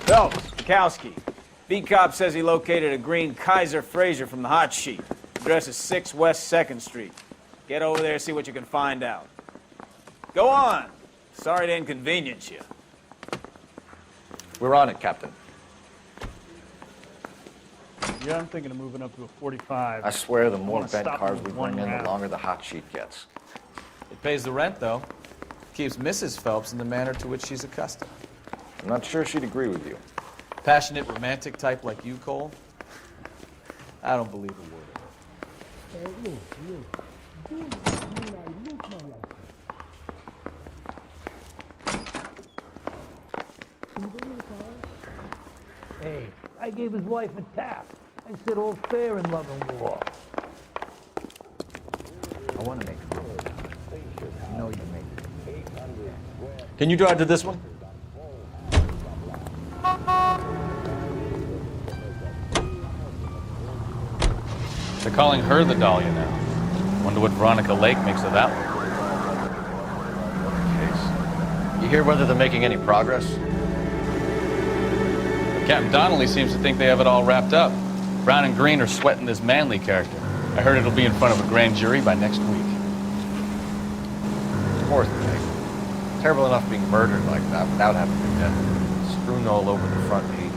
Phelps, Kowski. B-Cop says he located a green Kaiser Fraser from the hot sheet. Address is 6 West 2nd Street. Get over there, see what you can find out. Go on. Sorry to inconvenience you. We're on it, Captain. Yeah, I'm thinking of moving up to a 45. I swear the more bent stop cars him we with one bring in, the round. longer the hot sheet gets. It pays the rent, though. Keeps Mrs. Phelps in the manner to which she's accustomed. I'm not sure she'd agree with you. Passionate, romantic type like you, Cole? I don't believe a word of it. Hey, I gave his wife a tap. I said all fair in love and war. I want to make a move. You know you make it. Can you drive to this one? They're calling her the Dahlia now. Wonder what Veronica Lake makes of that one. You hear whether they're making any progress? Captain Donnelly seems to think they have it all wrapped up. Brown and Green are sweating this Manley character. I heard it'll be in front of a grand jury by next week. Poor thing. Terrible enough being murdered like that without having her dead. Strewn all over the front pages.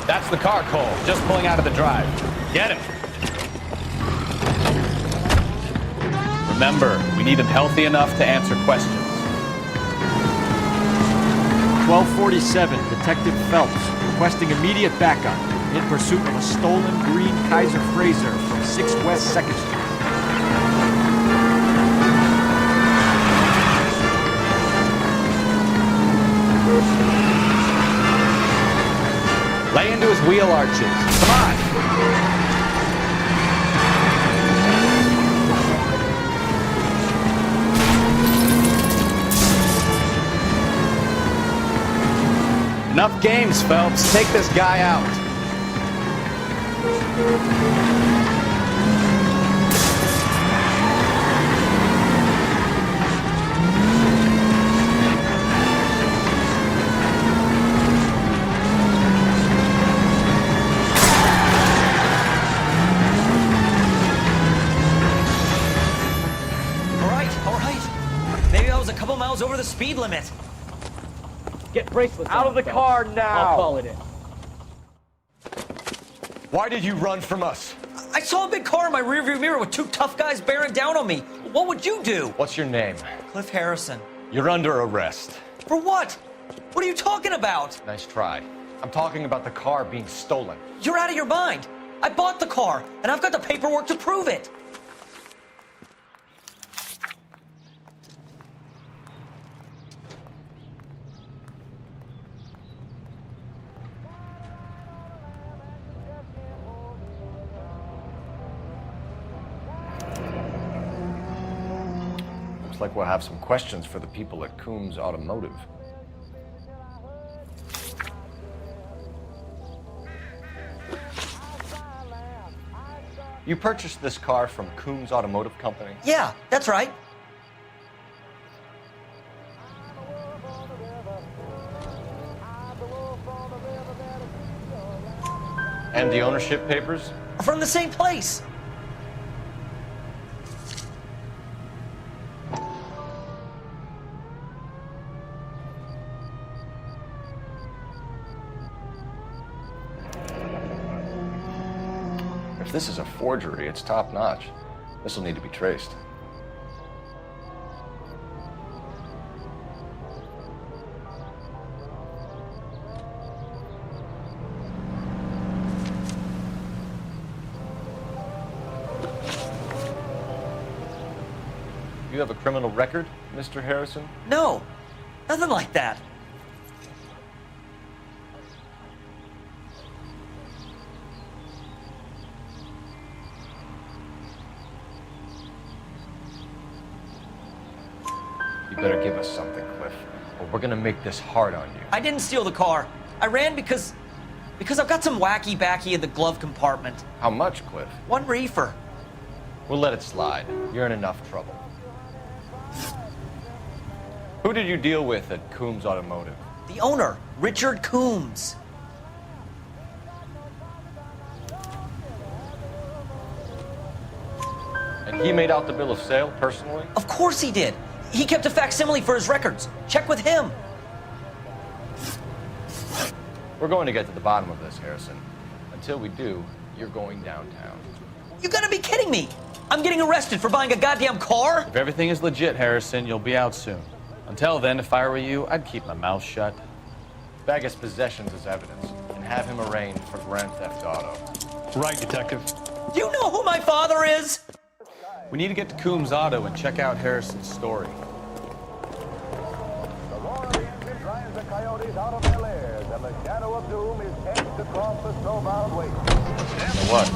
That's the car, Cole. Just pulling out of the drive. Get him. Remember, we need him healthy enough to answer questions. 1247, Detective Phelps, requesting immediate backup in pursuit of a stolen green Kaiser Fraser from 6 West 2nd Street. Lay into his wheel arches. Come on. Enough games, Phelps. Take this guy out. All right. Maybe I was a couple miles over the speed limit. Get bracelets Out on, of the Phelps. car now! I'll call it in. Why did you run from us? I saw a big car in my rearview mirror with two tough guys bearing down on me. What would you do? What's your name? Cliff Harrison. You're under arrest. For what? What are you talking about? Nice try. I'm talking about the car being stolen. You're out of your mind. I bought the car, and I've got the paperwork to prove it. Looks like we'll have some questions for the people at Coombs Automotive. You purchased this car from Coombs Automotive Company? Yeah, that's right. And the ownership papers? From the same place. If this is a forgery, it's top-notch. This will need to be traced. You have a criminal record, Mr. Harrison? No, nothing like that. You better give us something, Cliff, or we're gonna make this hard on you. I didn't steal the car. I ran because I've got some wacky backy in the glove compartment. How much, Cliff? 1 reefer. We'll let it slide. You're in enough trouble. Who did you deal with at Coombs Automotive? The owner, Richard Coombs. And he made out the bill of sale personally? Of course he did. He kept a facsimile for his records. Check with him. We're going to get to the bottom of this, Harrison. Until we do, you're going downtown. You gotta be kidding me. I'm getting arrested for buying a goddamn car? If everything is legit, Harrison, you'll be out soon. Until then, if I were you, I'd keep my mouth shut. Bag his possessions as evidence and have him arraigned for grand theft auto. Right, Detective. Do you know who my father is? We need to get to Coombs Auto and check out Harrison's story. The roar of the engine drives the coyotes out of their lairs, and the shadow of doom is etched across the snowbound waste. You know what?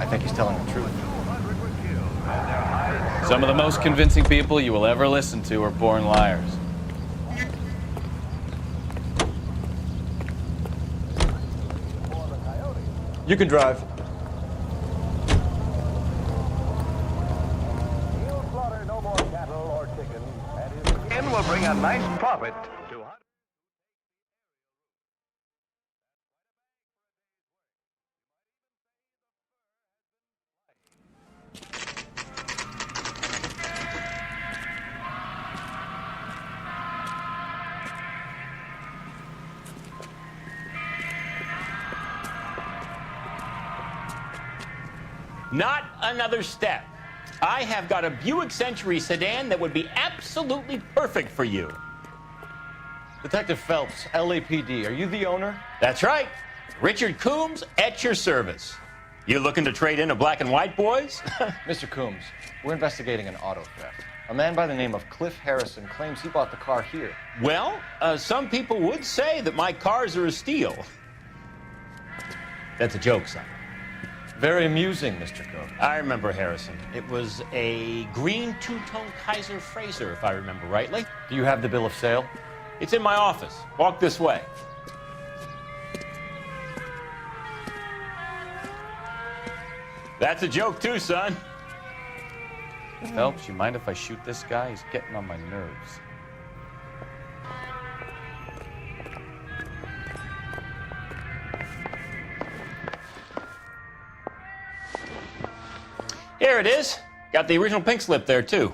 I think he's telling the truth. Some of the most convincing people you will ever listen to are born liars. You can drive. He'll slaughter no more cattle or chickens, and his skin will bring a nice profit to hunt. Not another step. I have got a Buick Century sedan that would be absolutely perfect for you. Detective Phelps, LAPD, are you the owner? That's right. Richard Coombs at your service. You looking to trade in a black and white, boys? Mr. Coombs, we're investigating an auto theft. A man by the name of Cliff Harrison claims he bought the car here. Well, some people would say that my cars are a steal. That's a joke, son. Very amusing, Mr. Coombs. I remember Harrison. It was a green two-tone Kaiser Frazer, if I remember rightly. Do you have the bill of sale? It's in my office. Walk this way. That's a joke too, son. Phelps, you mind if I shoot this guy? He's getting on my nerves. Here it is. Got the original pink slip there, too.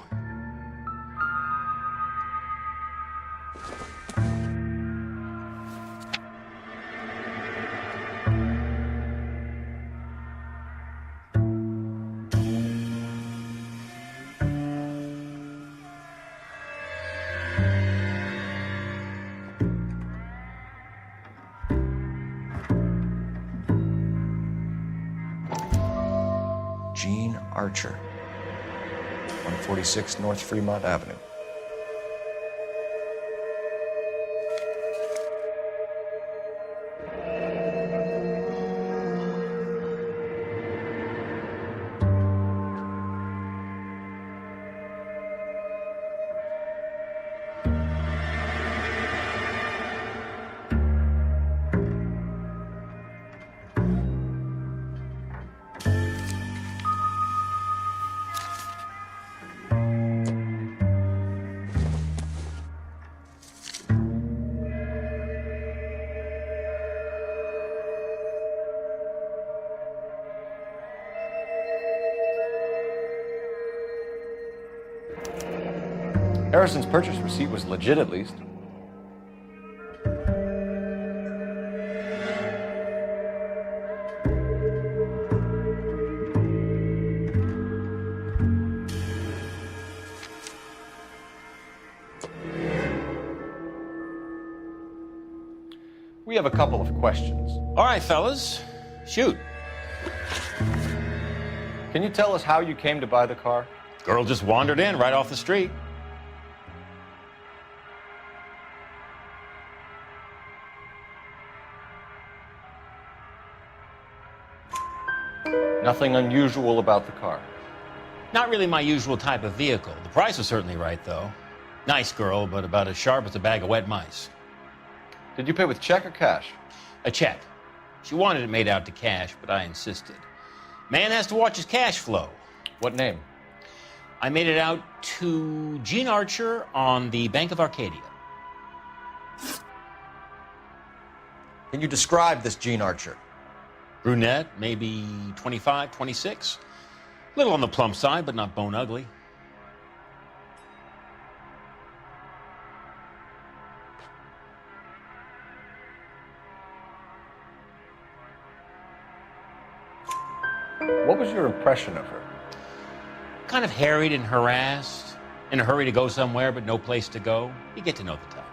Gene Archer, 146 North Fremont Avenue. Harrison's purchase receipt was legit, at least. We have a couple of questions. All right, fellas. Shoot. Can you tell us how you came to buy the car? Girl just wandered in right off the street. Nothing unusual about the car. Not really my usual type of vehicle. The price was certainly right, though. Nice girl, but about as sharp as a bag of wet mice. Did you pay with check or cash? A check. She wanted it made out to cash, but I insisted. Man has to watch his cash flow. What name? I made it out to Gene Archer on the Bank of Arcadia. Can you describe this Gene Archer? Brunette, maybe 25, 26. Little on the plump side, but not bone ugly. What was your impression of her? Kind of harried and harassed, in a hurry to go somewhere, but no place to go. You get to know the type.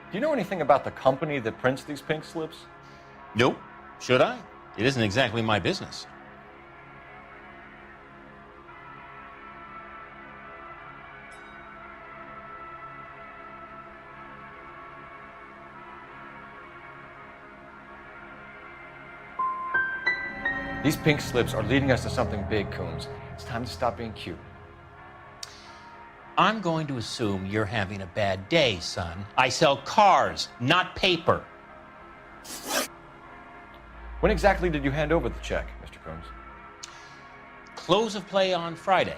Do you know anything about the company that prints these pink slips? Nope. Should I? It isn't exactly my business. These pink slips are leading us to something big, Coombs. It's time to stop being cute. I'm going to assume you're having a bad day, son. I sell cars, not paper. When exactly did you hand over the check, Mr. Coombs? Close of play on Friday.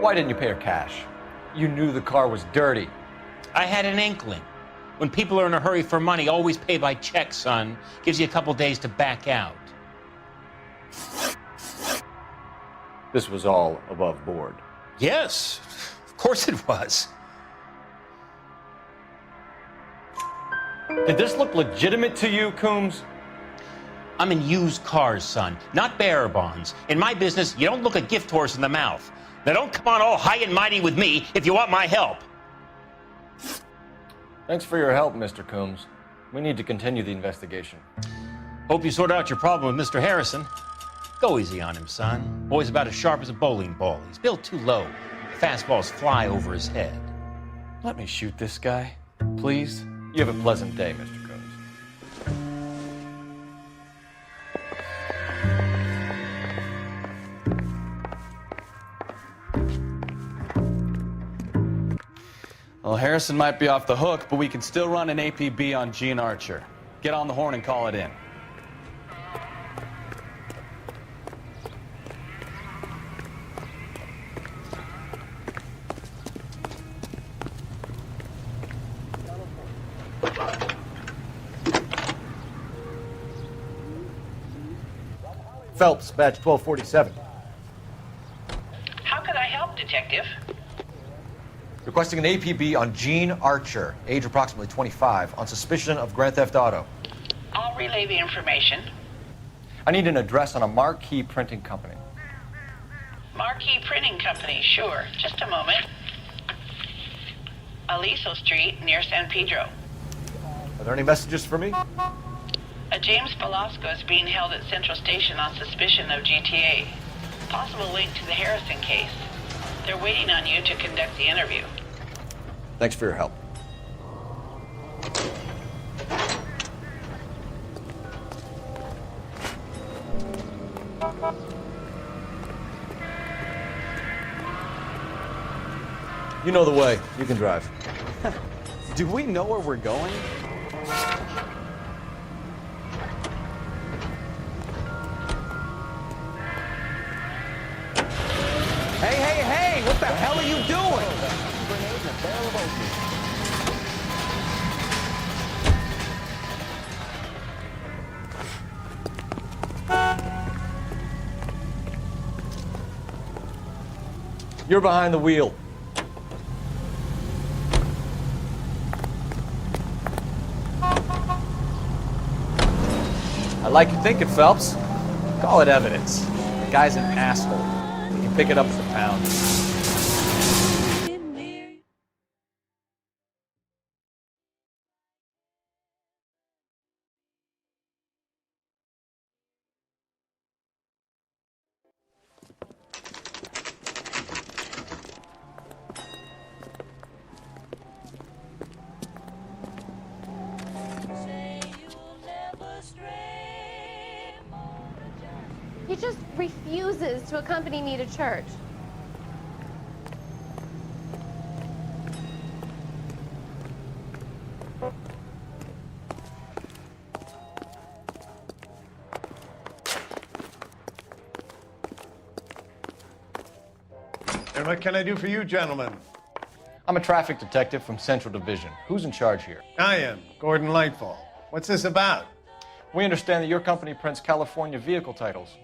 Why didn't you pay her cash? You knew the car was dirty. I had an inkling. When people are in a hurry for money, always pay by check, son. Gives you a couple days to back out. This was all above board. Yes, of course it was. Did this look legitimate to you, Coombs? I'm in used cars, son, not bearer bonds. In my business, you don't look a gift horse in the mouth. Now don't come on all high and mighty with me if you want my help. Thanks for your help, Mr. Coombs. We need to continue the investigation. Hope you sort out your problem with Mr. Harrison. Go easy on him, son. Boy's about as sharp as a bowling ball. He's built too low. Fastballs fly over his head. Let me shoot this guy, please. You have a pleasant day, Mr. Coombs. Well, Harrison might be off the hook, but we can still run an APB on Gene Archer. Get on the horn and call it in. Phelps, badge 1247. How could I help, Detective? Requesting an APB on Gene Archer, age approximately 25, on suspicion of grand theft auto. I'll relay the information. I need an address on a marquee printing company. Marquee Printing Company, sure. Just a moment. Aliso Street, near San Pedro. Are there any messages for me? A James Velasco is being held at Central Station on suspicion of GTA. Possible link to the Harrison case. They're waiting on you to conduct the interview. Thanks for your help. You know the way. You can drive. Do we know where we're going? Hey, hey, hey! What the hell are you doing? You're behind the wheel. I like your thinking, Phelps. Call it evidence. The guy's an asshole. You can pick it up at the pound. just refuses to accompany me to church. And what can I do for you, gentlemen? I'm a traffic detective from Central Division. Who's in charge here? I am, Gordon Lightfall. What's this about? We understand that your company prints California vehicle titles.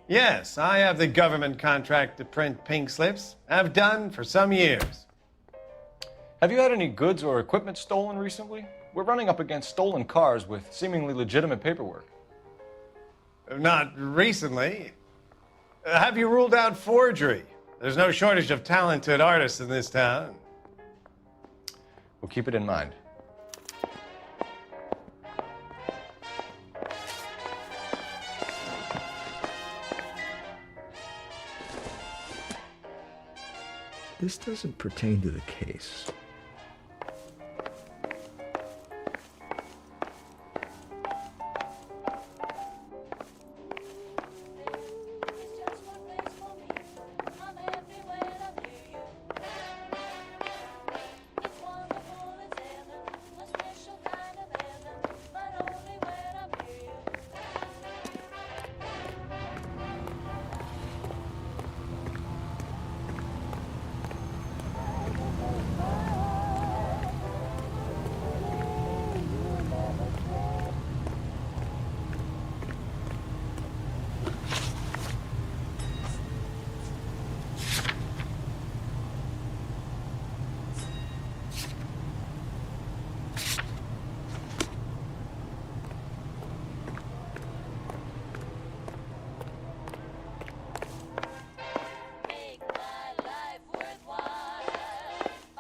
Yes, I have the government contract to print pink slips. I've done for some years. Have you had any goods or equipment stolen recently? We're running up against stolen cars with seemingly legitimate paperwork. Not recently. Have you ruled out forgery? There's no shortage of talented artists in this town. We'll keep it in mind. This doesn't pertain to the case.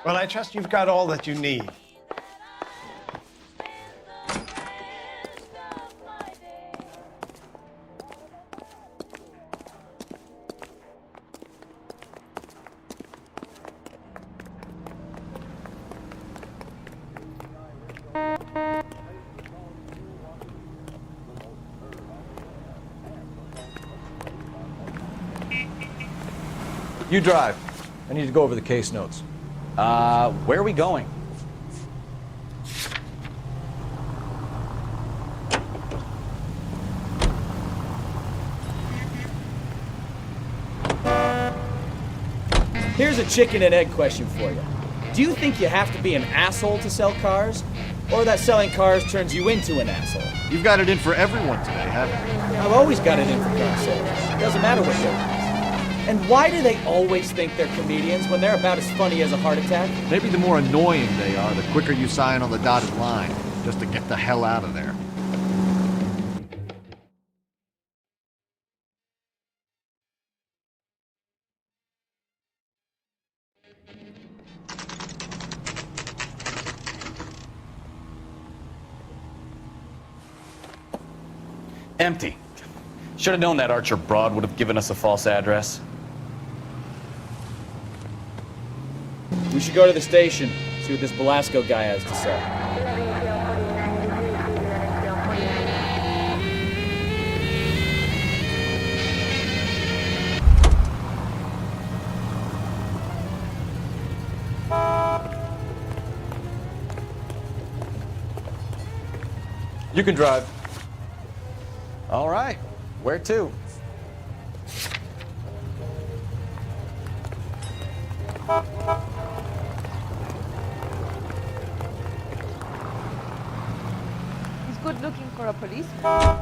Well, I trust you've got all that you need. You drive. I need to go over the case notes. Where are we going? Here's a chicken and egg question for you. Do you think you have to be an asshole to sell cars? Or that selling cars turns you into an asshole? You've got it in for everyone today, haven't you? I've always got it in for car sales. Doesn't matter what they're. And why do they always think they're comedians when they're about as funny as a heart attack? Maybe the more annoying they are, the quicker you sign on the dotted line, just to get the hell out of there. Empty. Should have known that Archer broad would have given us a false address. We should go to the station, see what this Velasco guy has to say. You can drive. All right. Where to? He's good looking for a policeman.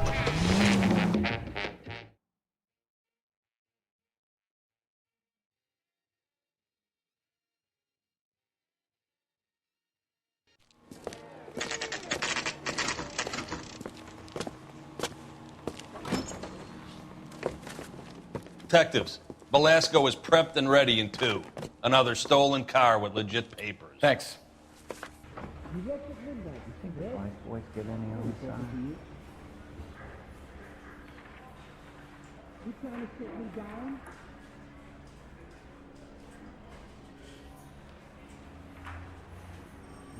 Detectives, Velasco is prepped and ready in 2. Another stolen car with legit papers. Thanks. You trying to sit me down?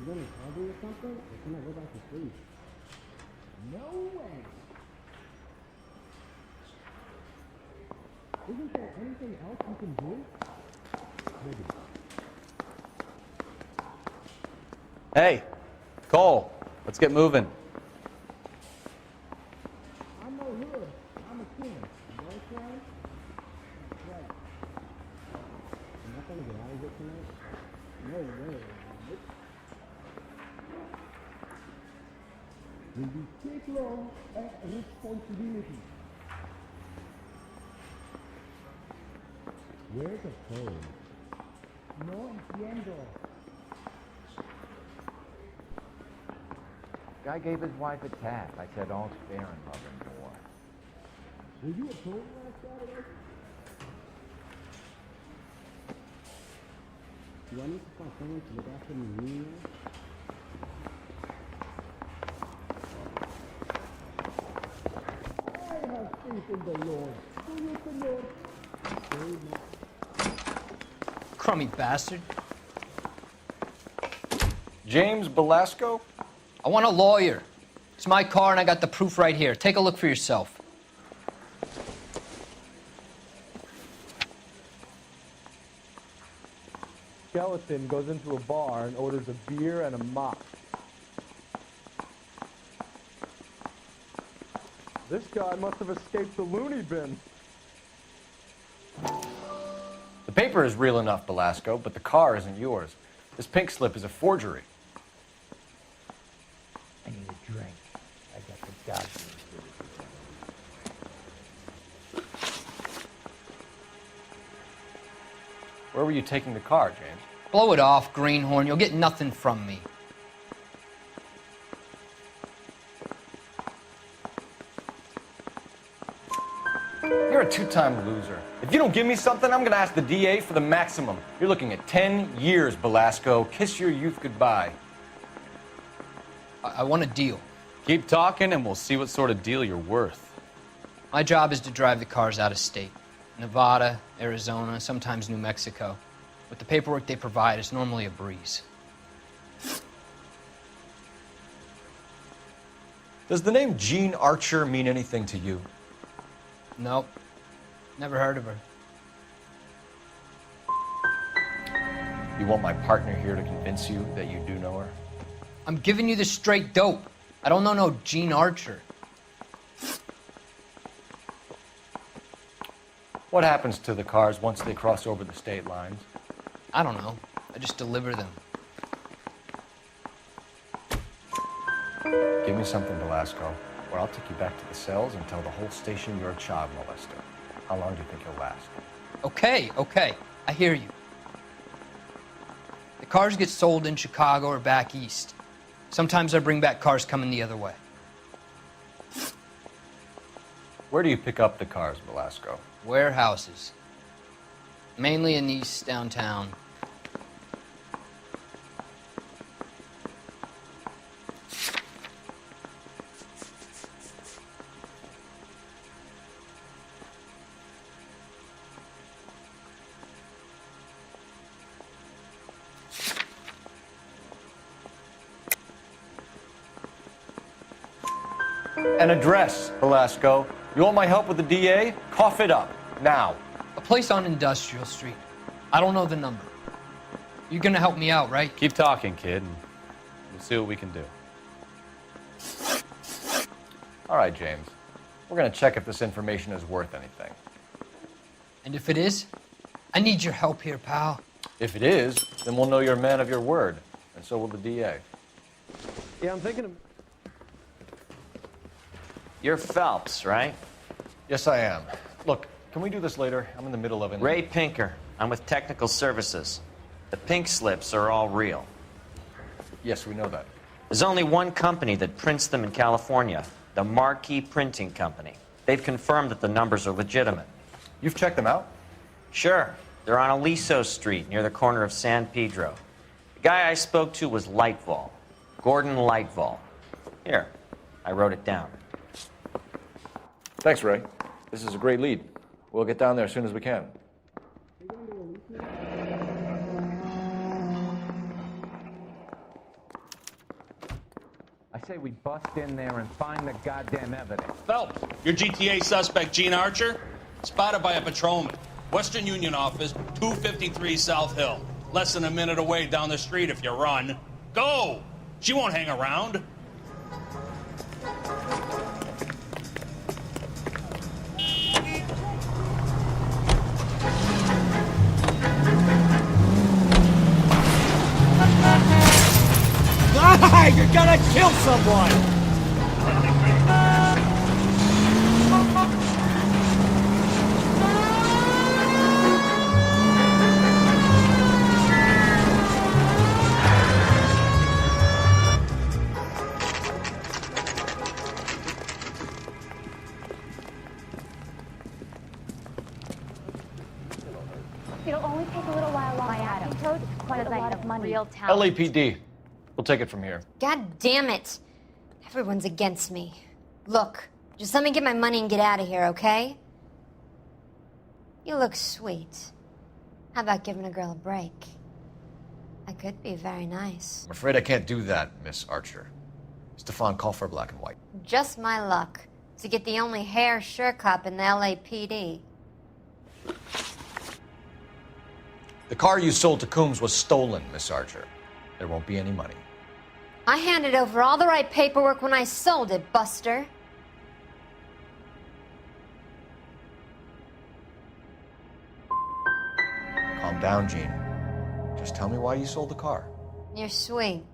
You gonna trouble or something? Or can I go back to sleep? No way. Isn't there anything else you can do? Maybe. Hey, Cole, let's get moving. I'm no hood. I'm a king. You understand? Right. I'm not gonna get out of here tonight. No way. Will you take law and responsibility? Where's the phone? No entiendo. Guy gave his wife a tap. I said, all's fair in love and war. Were you at home last Saturday? Do I need to start going to look after me now? I have faith in the Lord. Do you, Senor? Amen. Crummy bastard. James Belasco? I want a lawyer. It's my car and I got the proof right here. Take a look for yourself. Skeleton goes into a bar and orders a beer and a mop. This guy must have escaped the loony bin. The paper is real enough, Belasco, but the car isn't yours. This pink slip is a forgery. I need a drink. I got the goddamn. Where were you taking the car, James? Blow it off, greenhorn. You'll get nothing from me. You're a two-time loser. If you don't give me something, I'm gonna ask the DA for the maximum. You're looking at 10 years, Belasco. Kiss your youth goodbye. I want a deal. Keep talking and we'll see what sort of deal you're worth. My job is to drive the cars out of state. Nevada, Arizona, sometimes New Mexico. With the paperwork they provide, it's normally a breeze. Does the name Jean Archer mean anything to you? Nope. Never heard of her. You want my partner here to convince you that you do know her? I'm giving you the straight dope. I don't know no Jean Archer. What happens to the cars once they cross over the state lines? I don't know. I just deliver them. Give me something, Belasco, or I'll take you back to the cells and tell the whole station you're a child molester. How long do you think you'll last? Okay. I hear you. The cars get sold in Chicago or back east. Sometimes I bring back cars coming the other way. Where do you pick up the cars, Belasco? Warehouses. Mainly in East downtown. An address, Belasco. You want my help with the DA? Cough it up, now. A place on Industrial Street. I don't know the number. You're gonna help me out, right? Keep talking, kid, and we'll see what we can do. All right, James. We're gonna check if this information is worth anything. And if it is, I need your help here, pal. If it is, then we'll know you're a man of your word, and so will the DA. Yeah, I'm thinking of... You're Phelps, right? Yes, I am. Look, can we do this later? I'm in the middle of it. Ray Pinker. I'm with Technical Services. The pink slips are all real. Yes, we know that. There's only one company that prints them in California, the Marquee Printing Company. They've confirmed that the numbers are legitimate. You've checked them out? Sure. They're on Aliso Street, near the corner of San Pedro. The guy I spoke to was Lightval. Gordon Lightval. Here, I wrote it down. Thanks, Ray. This is a great lead. We'll get down there as soon as we can. I say we bust in there and find the goddamn evidence. Phelps, your GTA suspect, Gene Archer? Spotted by a patrolman. Western Union office, 253 South Hill. Less than a minute away down the street if you run. Go! She won't hang around. Ah, you're gonna kill someone! It'll only take a little while longer. Adam code is quite a lot of money. Real talent. LAPD. We'll take it from here. God damn it. Everyone's against me. Look, just let me get my money and get out of here, okay? You look sweet. How about giving a girl a break? I could be very nice. I'm afraid I can't do that, Miss Archer. Stefan, call for black and white. Just my luck to get the only hair sure cop in the LAPD. The car you sold to Coombs was stolen, Miss Archer. There won't be any money. I handed over all the right paperwork when I sold it, Buster. Calm down, Jean. Just tell me why you sold the car. You're sweet.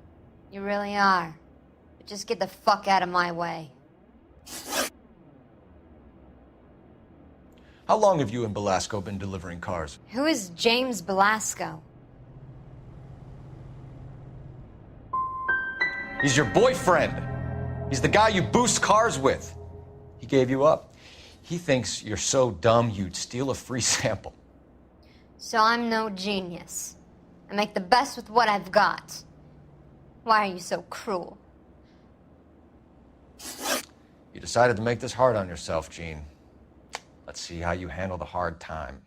You really are. But just get the fuck out of my way. How long have you and Belasco been delivering cars? Who is James Belasco? He's your boyfriend. He's the guy you boost cars with. He gave you up. He thinks you're so dumb you'd steal a free sample. So I'm no genius. I make the best with what I've got. Why are you so cruel? You decided to make this hard on yourself, Jean. Let's see how you handle the hard time.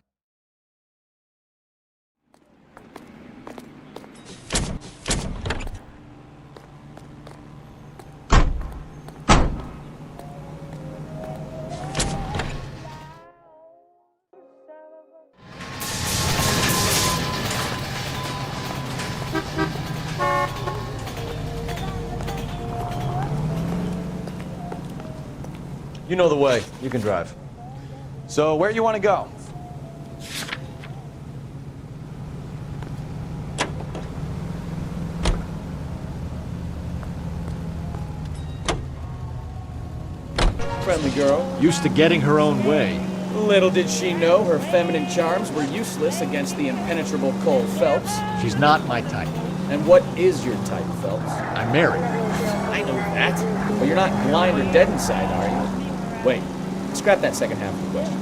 You know the way. You can drive. So, where you want to go? Friendly girl. Used to getting her own way. Little did she know her feminine charms were useless against the impenetrable Cole Phelps. She's not my type. And what is your type, Phelps? I'm married. I know that. But you're not blind or dead inside, are you? Wait, scrap that second half of the question.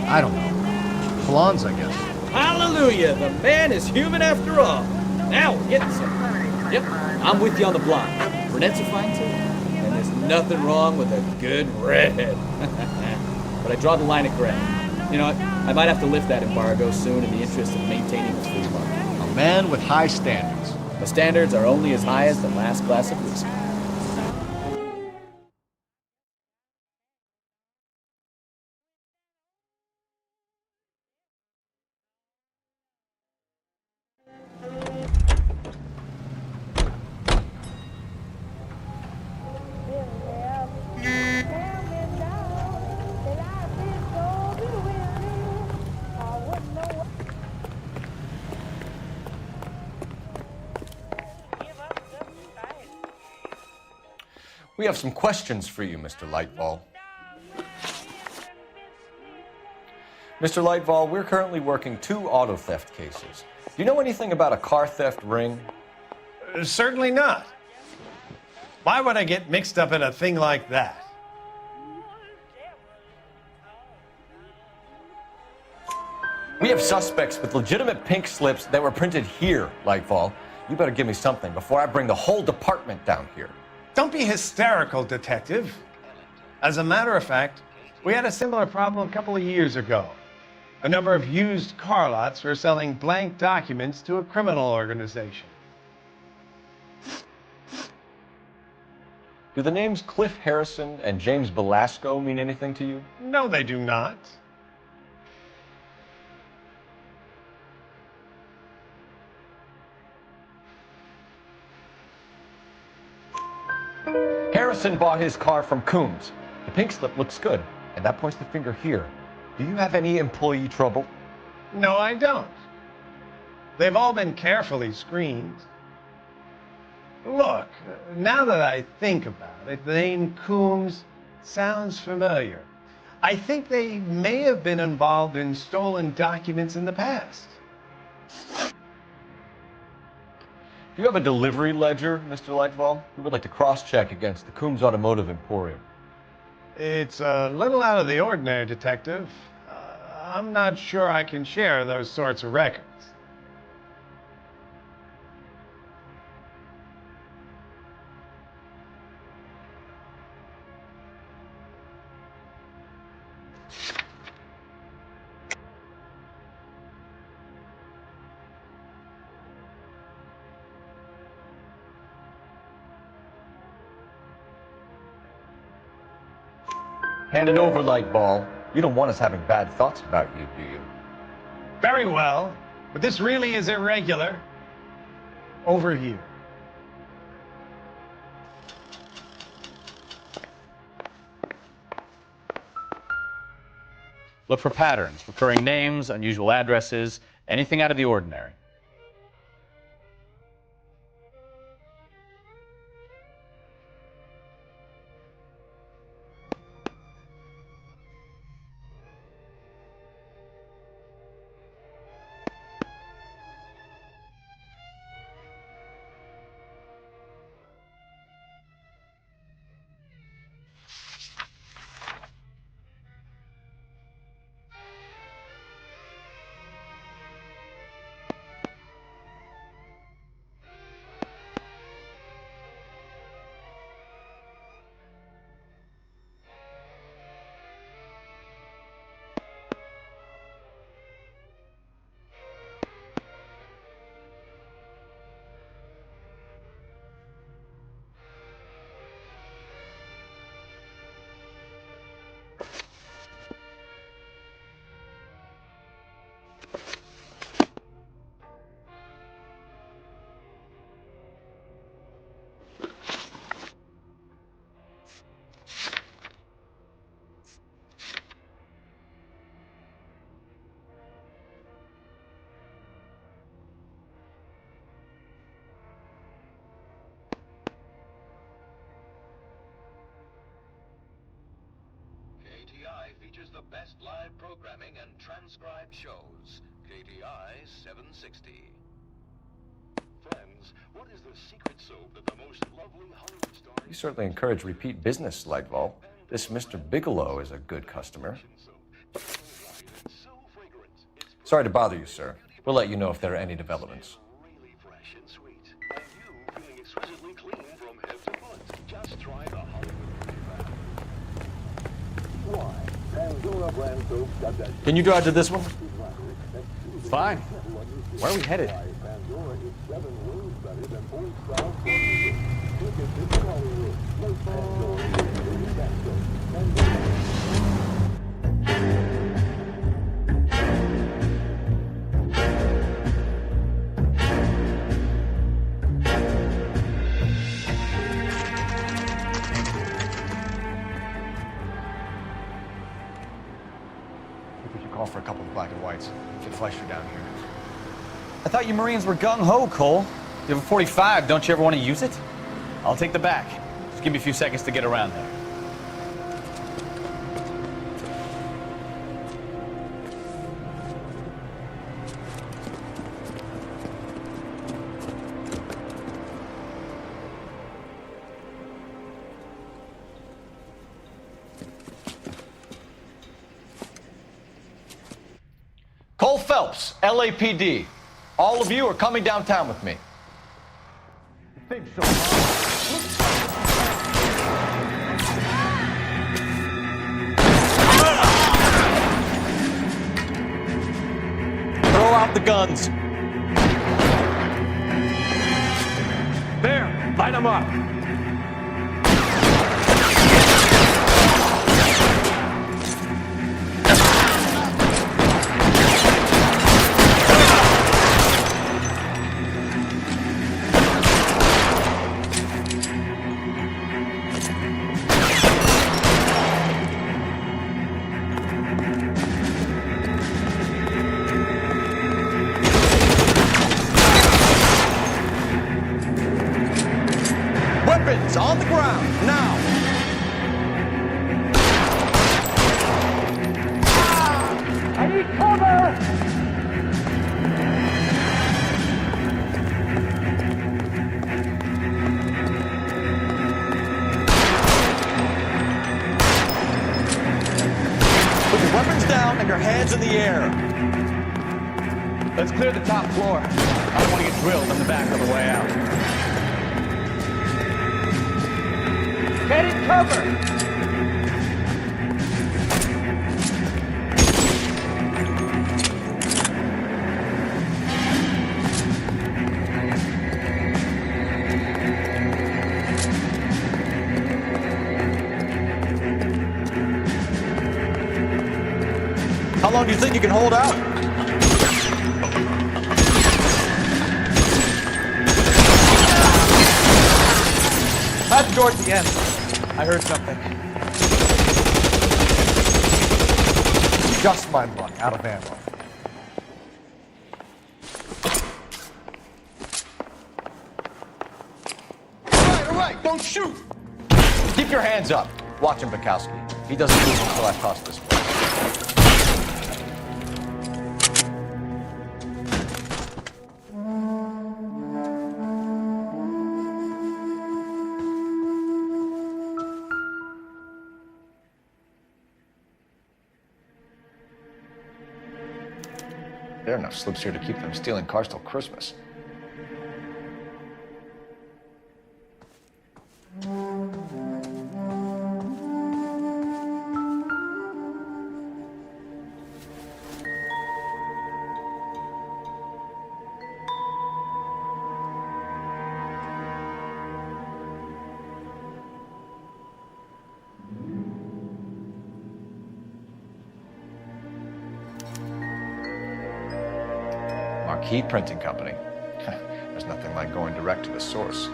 I don't know. Blondes, I guess. Hallelujah! The man is human after all. Now we're getting somewhere. Yep, I'm with you on the blonde. Brunettes are fine too. And there's nothing wrong with a good red. But I draw the line at gray. You know what? I might have to lift that embargo soon in the interest of maintaining the free market. A man with high standards. The standards are only as high as the last glass of whiskey. We have some questions for you, Mr. Lightfall. Mr. Lightfall, we're currently working 2 auto theft cases. Do you know anything about a car theft ring? Certainly not. Why would I get mixed up in a thing like that? We have suspects with legitimate pink slips that were printed here, Lightfall. You better give me something before I bring the whole department down here. Don't be hysterical, Detective. As a matter of fact, we had a similar problem a couple of years ago. A number of used car lots were selling blank documents to a criminal organization. Do the names Cliff Harrison and James Belasco mean anything to you? No, they do not. Harrison bought his car from Coombs. The pink slip looks good, and that points the finger here. Do you have any employee trouble? No, I don't. They've all been carefully screened. Look, now that I think about it, the name Coombs sounds familiar. I think they may have been involved in stolen documents in the past. Do you have a delivery ledger, Mr. Lightfall? We would like to cross-check against the Coombs Automotive Emporium. It's a little out of the ordinary, Detective. I'm not sure I can share those sorts of records. Hand it over, Lightball. You don't want us having bad thoughts about you, do you? Very well, but this really is irregular. Over here. Look for patterns, recurring names, unusual addresses, anything out of the ordinary. KTI features the best live programming and transcribed shows. KTI 760. Friends, what is the secret soap that the most lovely Hollywood stars... You certainly encourage repeat business, Lightball. This Mr. Bigelow is a good customer. Sorry to bother you, sir. We'll let you know if there are any developments. Really fresh and sweet. And you feeling exquisitely clean from head to foot. Just try the Hollywood Bath. Why? Pandora brand soap got that... Can you drive to this one? Fine. Where are we headed? Pandora is 7 ways better than 4-star Hollywood. Look at this Hollywood. No Pandora is that soap. Pandora. Call for a couple of black and whites. Get Fleischer down here. I thought you Marines were gung-ho, Cole. You have a 45, don't you ever want to use it? I'll take the back. Just give me a few seconds to get around there. Cole Phelps, LAPD. All of you are coming downtown with me. Think so, huh? Throw out the guns. There, light them up. Weapons on the ground, now! I need cover! Put your weapons down and your hands in the air. Let's clear the top floor. I don't want to get drilled in the back on the way out. Get in cover! How long do you think you can hold out? At the door at the end. I heard something. Just my luck, out of ammo. All right, don't shoot! Keep your hands up. Watch him, Bukowski. He doesn't move until I toss this place. There are enough slips here to keep them stealing cars till Christmas. Marquee Printing Company. There's nothing like going direct to the source.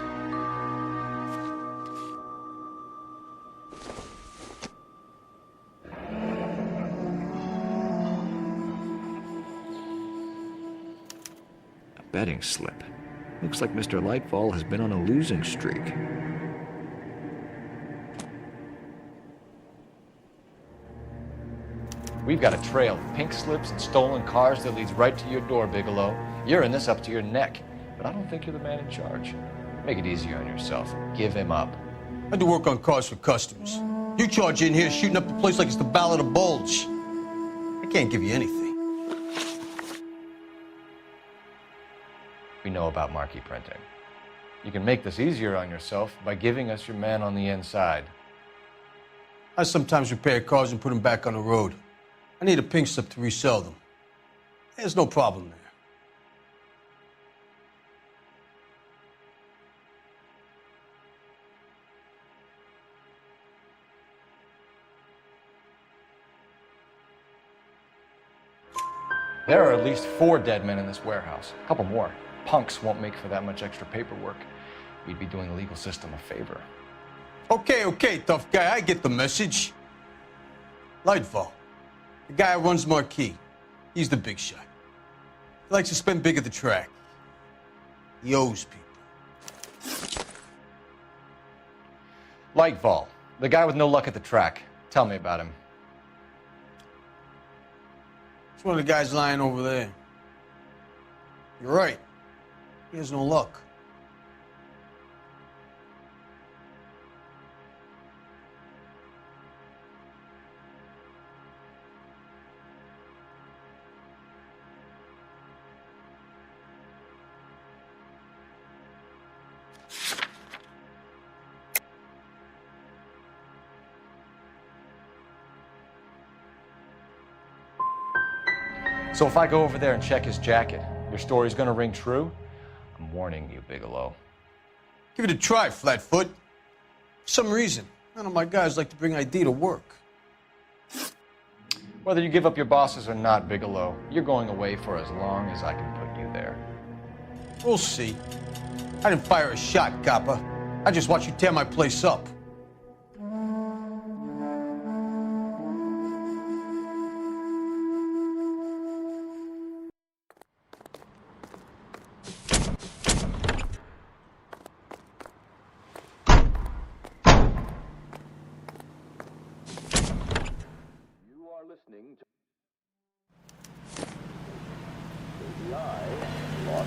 A betting slip. Looks like Mr. Lightfall has been on a losing streak. We've got a trail of pink slips and stolen cars that leads right to your door, Bigelow. You're in this up to your neck, but I don't think you're the man in charge. Make it easier on yourself. Give him up. I do work on cars for customers. You charge in here shooting up the place like it's the Ballad of Bulge. I can't give you anything. We know about marquee printing. You can make this easier on yourself by giving us your man on the inside. I sometimes repair cars and put them back on the road. I need a pink slip to resell them. There's no problem there. There are at least 4 dead men in this warehouse. A couple more. Punks won't make for that much extra paperwork. We'd be doing the legal system a favor. Okay, tough guy, I get the message. Lightfall, the guy who runs Marquee, he's the big shot. He likes to spend big at the track. He owes people. Lightfall, the guy with no luck at the track. Tell me about him. It's one of the guys lying over there. You're right. He has no luck. So if I go over there and check his jacket, your story's gonna ring true? I'm warning you, Bigelow. Give it a try, Flatfoot. For some reason, none of my guys like to bring ID to work. Whether you give up your bosses or not, Bigelow, you're going away for as long as I can put you there. We'll see. I didn't fire a shot, copper. I just watched you tear my place up.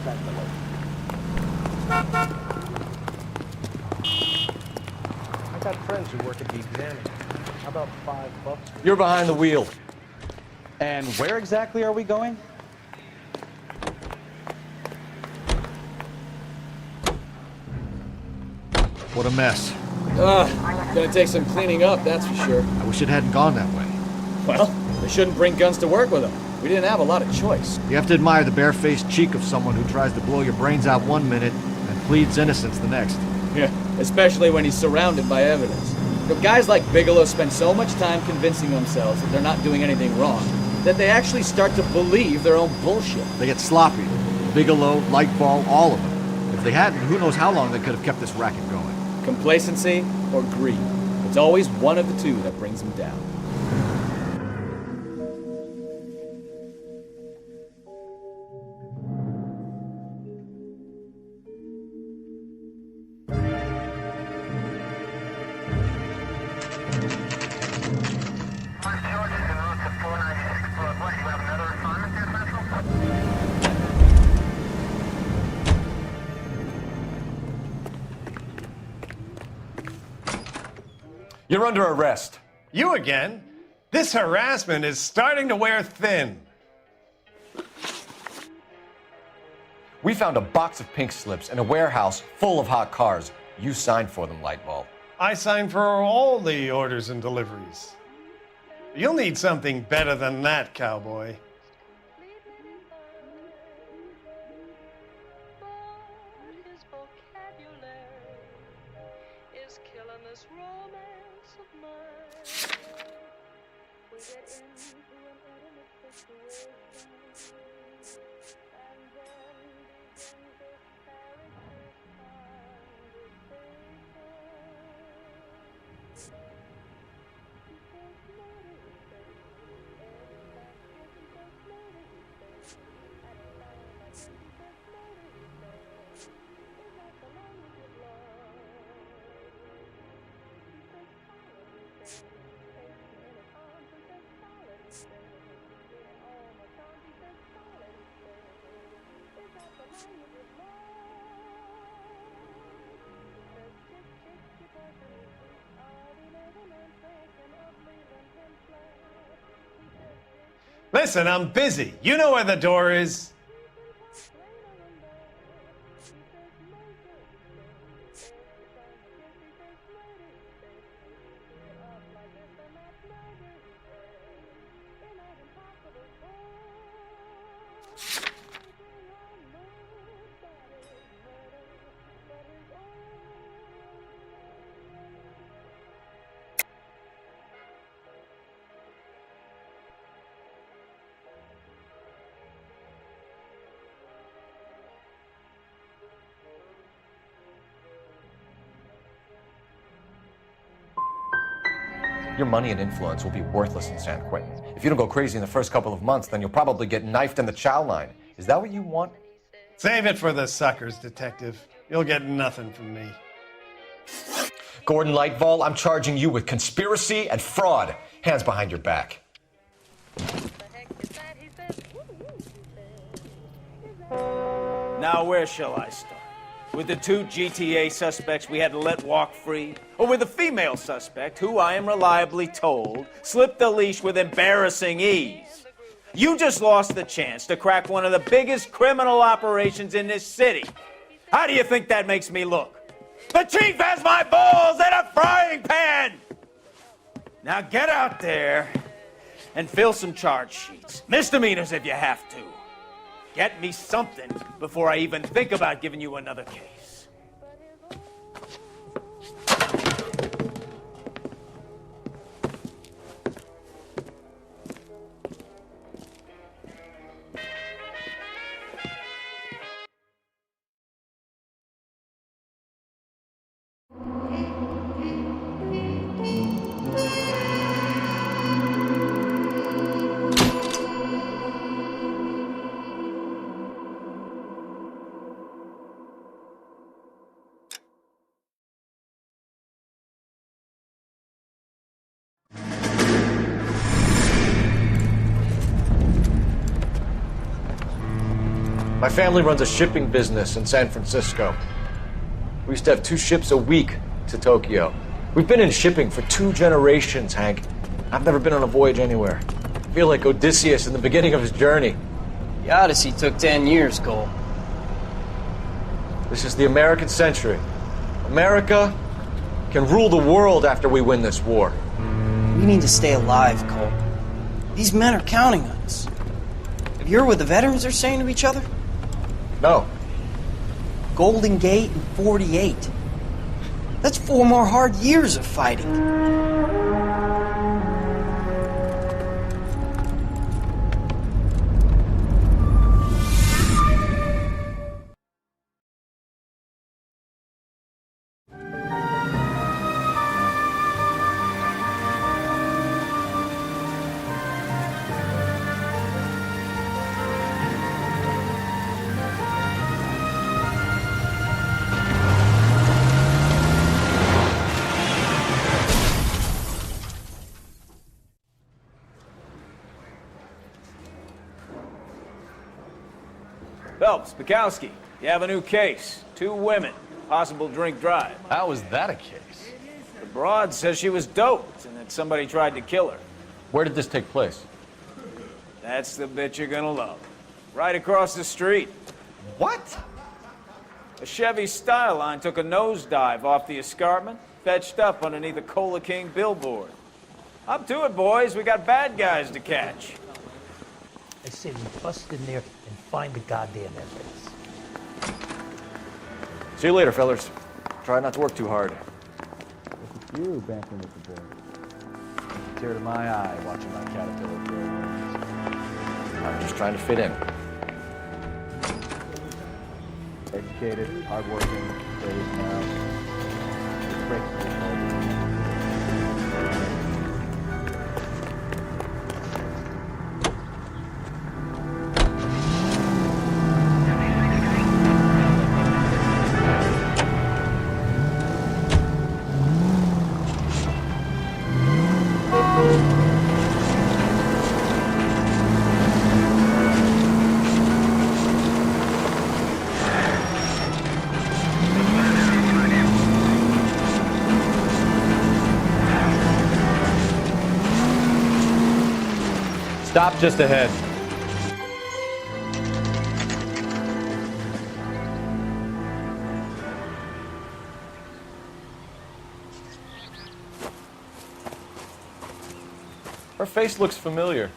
got that delay. I got friends who work at the Examiner. How about $5? You're behind the wheel. And where exactly are we going? What a mess. Gonna take some cleaning up, that's for sure. I wish it hadn't gone that way. Well, they shouldn't bring guns to work with them. We didn't have a lot of choice. You have to admire the barefaced cheek of someone who tries to blow your brains out one minute and pleads innocence the next. Yeah, especially when he's surrounded by evidence. But guys like Bigelow spend so much time convincing themselves that they're not doing anything wrong, that they actually start to believe their own bullshit. They get sloppy. Bigelow, Lightball, all of them. If they hadn't, who knows how long they could have kept this racket going. Complacency or greed. It's always one of the two that brings them down. You're under arrest. You again? This harassment is starting to wear thin. We found a box of pink slips in a warehouse full of hot cars. You signed for them, Lightball. I signed for all the orders and deliveries. You'll need something better than that, cowboy. Listen, I'm busy. You know where the door is. Your money and influence will be worthless in San Quentin. If you don't go crazy in the first couple of months, then you'll probably get knifed in the chow line. Is that what you want? Save it for the suckers, Detective. You'll get nothing from me. Gordon Lightball, I'm charging you with conspiracy and fraud. Hands behind your back. Now, where shall I start? With the 2 GTA suspects we had to let walk free? Or with the female suspect, who I am reliably told slipped the leash with embarrassing ease? You just lost the chance to crack one of the biggest criminal operations in this city. How do you think that makes me look? The chief has my balls in a frying pan! Now get out there and fill some charge sheets. Misdemeanors if you have to. Get me something before I even think about giving you another case. My family runs a shipping business in San Francisco. We used to have 2 ships a week to Tokyo. We've been in shipping for 2 generations, Hank. I've never been on a voyage anywhere. I feel like Odysseus in the beginning of his journey. The Odyssey took 10 years, Cole. This is the American century. America can rule the world after we win this war. We need to stay alive, Cole. These men are counting on us. Have you heard what the veterans are saying to each other? No. Golden Gate and 48. That's 4 more hard years of fighting. Phelps, Bukowski, you have a new case. 2 women, possible drink drive. How is that a case? The broad says she was doped and that somebody tried to kill her. Where did this take place? That's the bit you're gonna love. Right across the street. What? A Chevy Styline took a nosedive off the escarpment, fetched up underneath a Cola King billboard. Up to it, boys. We got bad guys to catch. I say we bust in there and find the goddamn evidence. See you later, fellas. Try not to work too hard. Look at you banking with the boys. It's a tear to my eye watching my caterpillar grow wings. I'm just trying to fit in. Educated, hardworking, raised now. It breaks my heart. Stop just ahead. Her face looks familiar.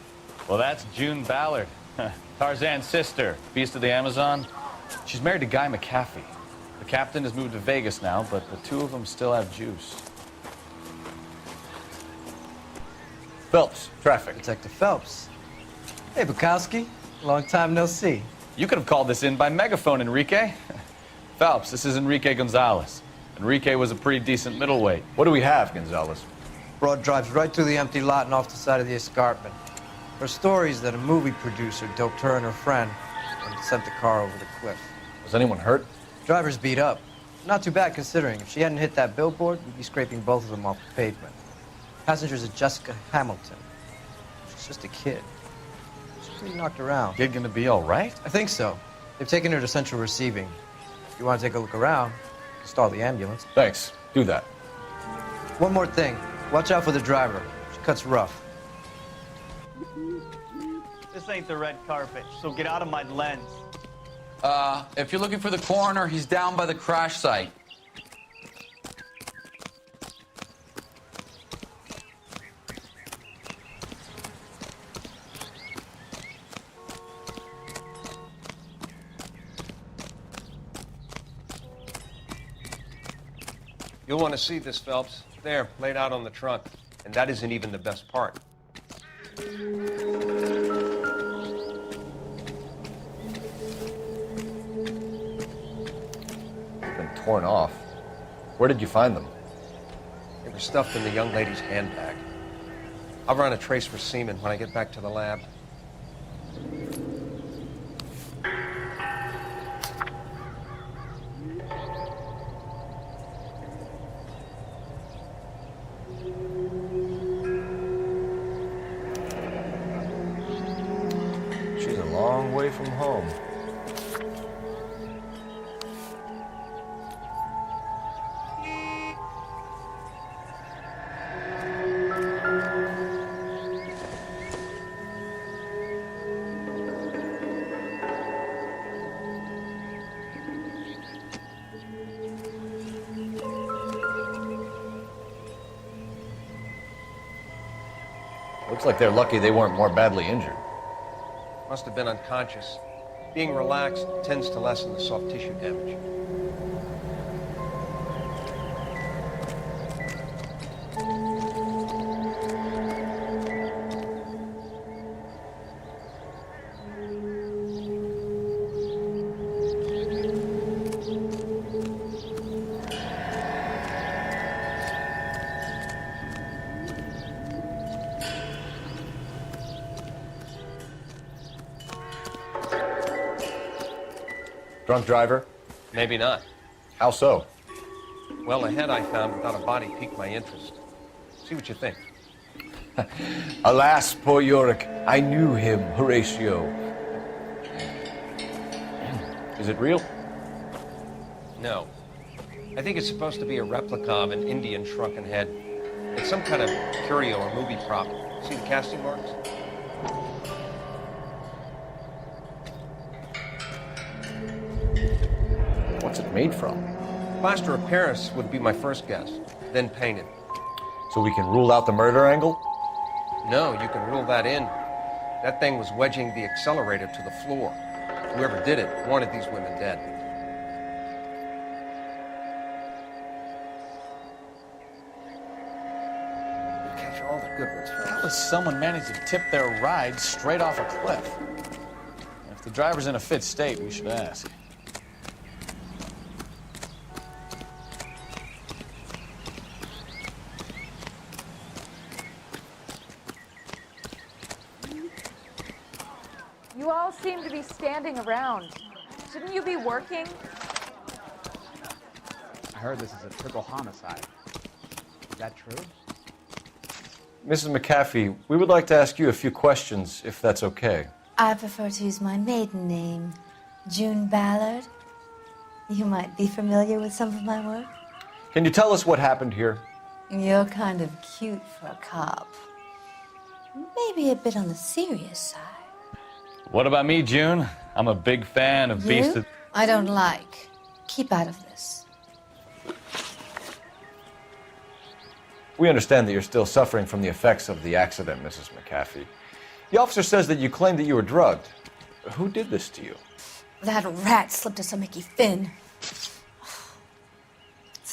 Well, that's June Ballard, Tarzan's sister, Beast of the Amazon. She's married to Guy McAfee. The captain has moved to Vegas now, but the 2 of them still have juice. Phelps, traffic. Detective Phelps. Hey, Bukowski. Long time no see. You could have called this in by megaphone, Enrique. Phelps, this is Enrique Gonzalez. Enrique was a pretty decent middleweight. What do we have, Gonzalez? Broad drives right through the empty lot and off the side of the escarpment. Her stories that a movie producer doped her and her friend and sent the car over the cliff. Was anyone hurt? Driver's beat up. Not too bad considering. If she hadn't hit that billboard, we'd be scraping both of them off the pavement. Passenger's a Jessica Hamilton. She's just a kid. She's pretty knocked around. Kid gonna be all right? I think so. They've taken her to central receiving. If you want to take a look around, stall the ambulance. Thanks. Do that. One more thing. Watch out for the driver. She cuts rough. This ain't the red carpet, so get out of my lens. If you're looking for the coroner, he's down by the crash site. You'll want to see this, Phelps. There, laid out on the trunk. And that isn't even the best part. Been torn off. Where did you find them? They were stuffed in the young lady's handbag. I'll run a trace for semen when I get back to the lab. She's a long way from home. Looks like they're lucky they weren't more badly injured. Must have been unconscious. Being relaxed tends to lessen the soft tissue damage. Drunk driver? Maybe not. How so? Well, the head I found without a body piqued my interest. See what you think. Alas, poor Yorick, I knew him, Horatio. Is it real? No. I think it's supposed to be a replica of an Indian shrunken head. It's some kind of curio or movie prop. See the casting marks? What's it made from? Plaster of Paris would be my first guess, then painted. So we can rule out the murder angle? No, you can rule that in. That thing was wedging the accelerator to the floor. Whoever did it wanted these women dead. Catch all the good ones first. How does someone manage to tip their ride straight off a cliff? If the driver's in a fit state, we should ask. You all seem to be standing around. Shouldn't you be working? I heard this is a triple homicide. Is that true? Mrs. McAfee, we would like to ask you a few questions, if that's okay. I prefer to use my maiden name, June Ballard. You might be familiar with some of my work. Can you tell us what happened here? You're kind of cute for a cop. Maybe a bit on the serious side. What about me, June? I'm a big fan of Beast of... I don't like. Keep out of this. We understand that you're still suffering from the effects of the accident, Mrs. McAfee. The officer says that you claimed that you were drugged. Who did this to you? That rat slipped us a Mickey Finn. It's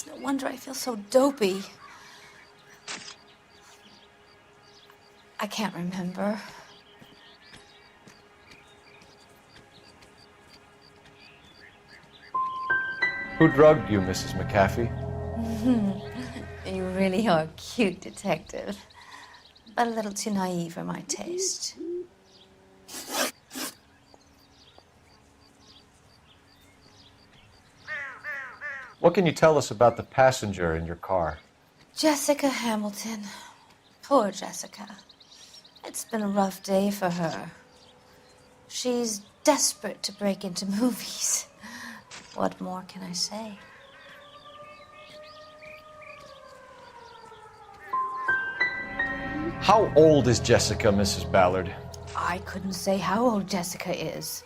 no wonder I feel so dopey. I can't remember. Who drugged you, Mrs. McAfee? You really are a cute detective, but a little too naive for my taste. What can you tell us about the passenger in your car? Jessica Hamilton. Poor Jessica. It's been a rough day for her. She's desperate to break into movies. What more can I say? How old is Jessica, Mrs. Ballard? I couldn't say how old Jessica is.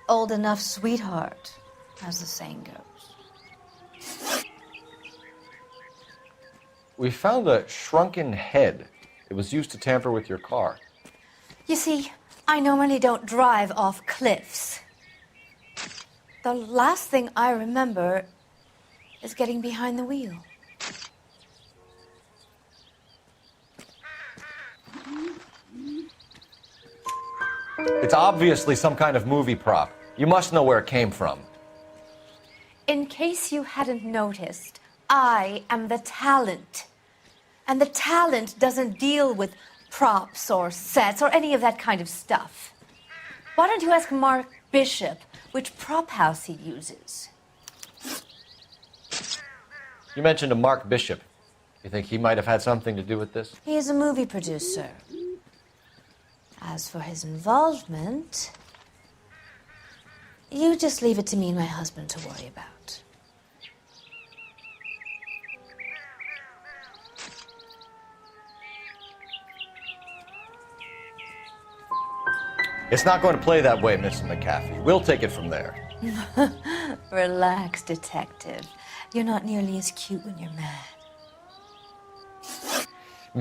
Old enough, sweetheart, as the saying goes. We found a shrunken head. It was used to tamper with your car. You see, I normally don't drive off cliffs. The last thing I remember is getting behind the wheel. It's obviously some kind of movie prop. You must know where it came from. In case you hadn't noticed, I am the talent. And the talent doesn't deal with props or sets or any of that kind of stuff. Why don't you ask Mark Bishop which prop house he uses? You mentioned a Mark Bishop. You think he might have had something to do with this? He is a movie producer. As for his involvement, you just leave it to me and my husband to worry about. It's not going to play that way, Mrs. McAfee. We'll take it from there. Relax, detective. You're not nearly as cute when you're mad.